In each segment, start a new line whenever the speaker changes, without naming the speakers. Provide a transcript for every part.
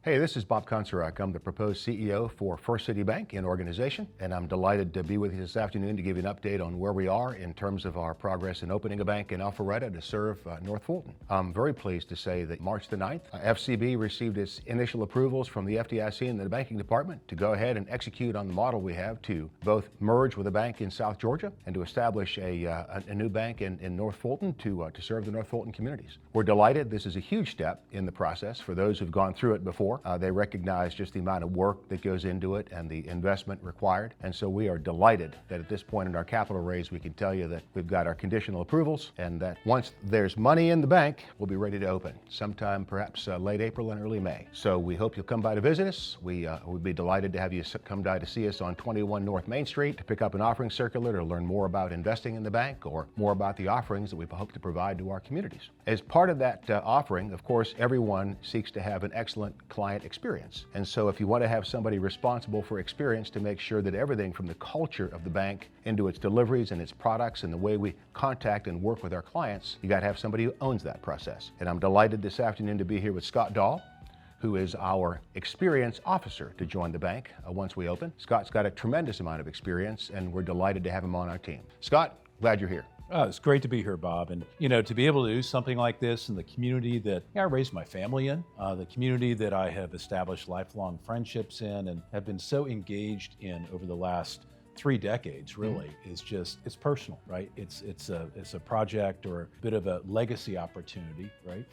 Hey, this is Bob Konserak. I'm the proposed CEO for First City Bank and organization, and I'm delighted to be with you this afternoon to give you an update on where we are in terms of our progress in opening a bank in Alpharetta to serve North Fulton. I'm very pleased to say that March the 9th, FCB received its initial approvals from the FDIC and the banking department to go ahead and execute on the model we have to both merge with a bank in South Georgia and to establish a new bank in North Fulton to serve the North Fulton communities. We're delighted. This is a huge step in the process for those who've gone through it before. They recognize just the amount of work that goes into it and the investment required. And so we are delighted that at this point in our capital raise, we can tell you that we've got our conditional approvals and that once there's money in the bank, we'll be ready to open sometime perhaps late April and early May. So we hope you'll come by to visit us. We would be delighted to have you come by to see us on 21 North Main Street to pick up an offering circular to learn more about investing in the bank or more about the offerings that we hope to provide to our communities. As part of that offering, of course, everyone seeks to have an excellent client experience. And so if you want to have somebody responsible for experience to make sure that everything from the culture of the bank into its deliveries and its products and the way we contact and work with our clients, you got to have somebody who owns that process. And I'm delighted this afternoon to be here with Scott Dahl, who is our experience officer to join the bank once we open. Scott's got a tremendous amount of experience and we're delighted to have him on our team. Scott, glad you're here.
Oh, it's great to be here, Bob. And, to be able to do something like this in the community that I raised my family in, the community that I have established lifelong friendships in and have been so engaged in over the last 3 decades, really, is just, it's personal, right? It's a project or a bit of a legacy opportunity, right,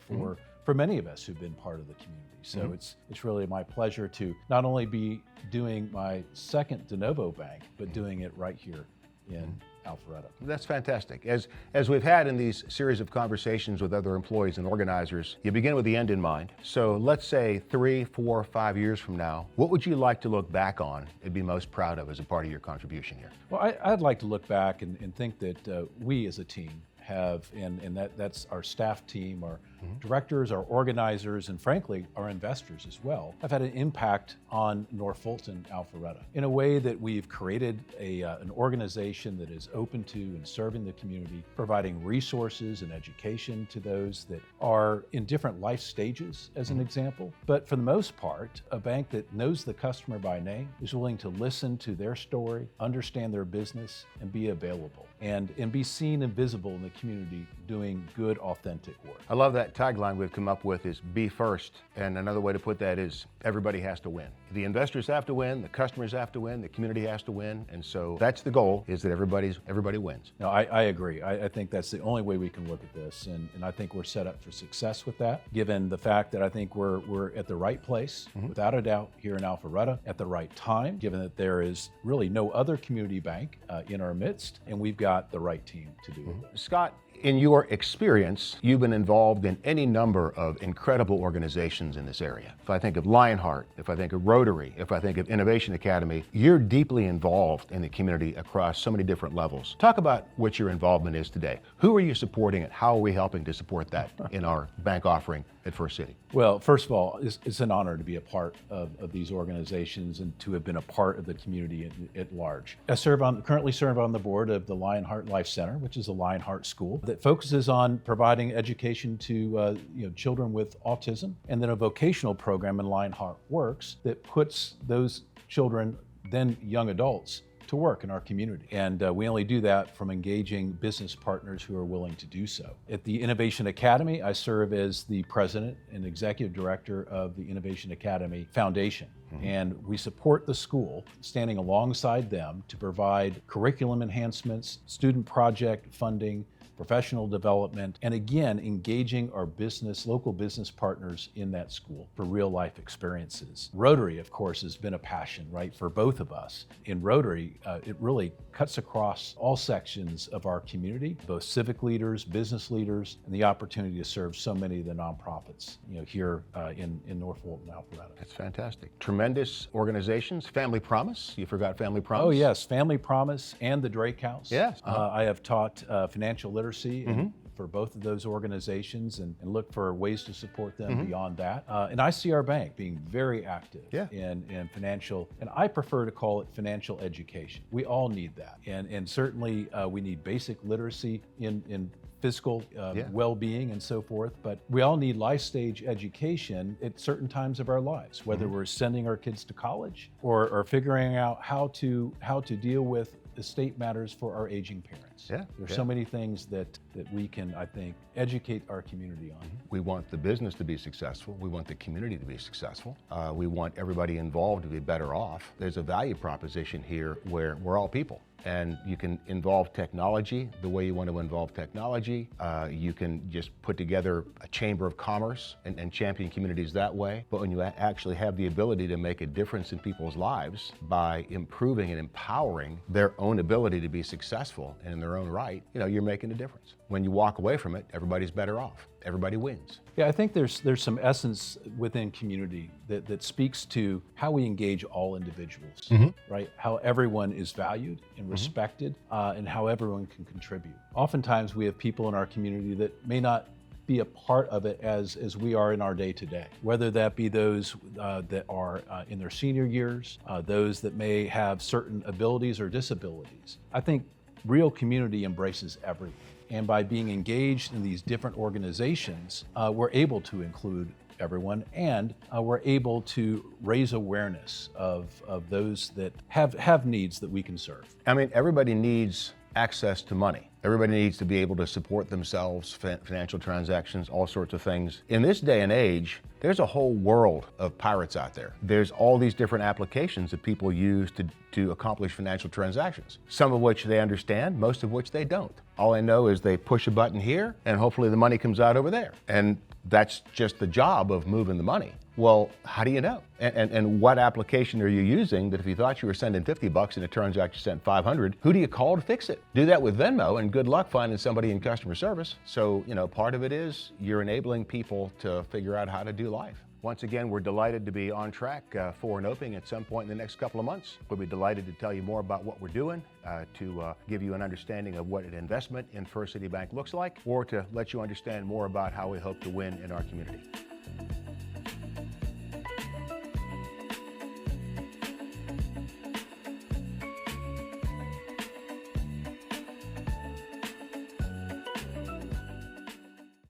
for many of us who've been part of the community. So it's really my pleasure to not only be doing my second de novo bank, but doing it right here in Alpharetta.
That's fantastic. As we've had in these series of conversations with other employees and organizers, you begin with the end in mind. So let's say 3, 4, 5 years from now, what would you like to look back on and be most proud of as a part of your contribution here?
Well, I'd like to look back and think that we as a team have, and that's our staff team, our directors, our organizers, and frankly, our investors as well, have had an impact on North Fulton, Alpharetta, in a way that we've created an organization that is open to and serving the community, providing resources and education to those that are in different life stages, as an example. But for the most part, a bank that knows the customer by name, is willing to listen to their story, understand their business, and be available, and be seen and visible in the community doing good, authentic work.
I love that tagline we've come up with is be first. And another way to put that is everybody has to win. The investors have to win, the customers have to win, the community has to win. And so that's the goal, is that everybody wins.
No, I agree. I think that's the only way we can look at this. And I think we're set up for success with that, given the fact that I think we're at the right place, without a doubt, here in Alpharetta, at the right time, given that there is really no other community bank in our midst, and we've got the right team to do it.
Scott, in your experience, you've been involved in any number of incredible organizations in this area. If I think of Lionheart, if I think of Rotary, if I think of Innovation Academy, you're deeply involved in the community across so many different levels. Talk about what your involvement is today. Who are you supporting and how are we helping to support that in our bank offering at First City?
Well, first of all, it's an honor to be a part of these organizations and to have been a part of the community at large. I currently serve on the board of the Lionheart Life Center, which is a Lionheart school that focuses on providing education to children with autism, and then a vocational program in Lionheart Works that puts those children, then young adults, to work in our community. And we only do that from engaging business partners who are willing to do so. At the Innovation Academy, I serve as the president and executive director of the Innovation Academy Foundation. And we support the school, standing alongside them to provide curriculum enhancements, student project funding, professional development, and again, engaging our local business partners in that school for real life experiences. Rotary, of course, has been a passion, right, for both of us. In Rotary, it really cuts across all sections of our community, both civic leaders, business leaders, and the opportunity to serve so many of the nonprofits, here in North Fulton, Alpharetta.
That's fantastic. Tremendous organizations. Family Promise. You forgot Family Promise?
Oh yes, Family Promise and the Drake House.
Yes.
I have taught financial literacy for both of those organizations and look for ways to support them beyond that. And I see our bank being very active in financial, and I prefer to call it financial education. We all need that. And certainly we need basic literacy in physical
Yeah.
well-being and so forth, but we all need life stage education at certain times of our lives, whether we're sending our kids to college or figuring out how to deal with estate matters for our aging parents.
Yeah,
There's
yeah.
so many things that we can, I think, educate our community on.
We want the business to be successful. We want the community to be successful. We want everybody involved to be better off. There's a value proposition here where we're all people. And you can involve technology the way you want to involve technology. You can just put together a chamber of commerce and champion communities that way. But when you actually have the ability to make a difference in people's lives by improving and empowering their own ability to be successful and in their own right, you're making a difference. When you walk away from it, everybody's better off. Everybody wins.
Yeah, I think there's some essence within community that speaks to how we engage all individuals, right? How everyone is valued and respected, and how everyone can contribute. Oftentimes we have people in our community that may not be a part of it as we are in our day-to-day, whether that be those that are in their senior years, those that may have certain abilities or disabilities. I think real community embraces everyone. And by being engaged in these different organizations, we're able to include everyone, and we're able to raise awareness of those that have needs that we can serve.
I mean, everybody needs access to money. Everybody needs to be able to support themselves, financial transactions, all sorts of things. In this day and age, there's a whole world of pirates out there. There's all these different applications that people use to accomplish financial transactions, some of which they understand, most of which they don't. All I know is they push a button here and hopefully the money comes out over there. And that's just the job of moving the money. Well, how do you know? And what application are you using that if you thought you were sending $50 and it turns out you sent 500, who do you call to fix it? Do that with Venmo and good luck finding somebody in customer service. So, part of it is you're enabling people to figure out how to do life. Once again, we're delighted to be on track for an opening at some point in the next couple of months. We'll be delighted to tell you more about what we're doing, to give you an understanding of what an investment in First City Bank looks like, or to let you understand more about how we hope to win in our community.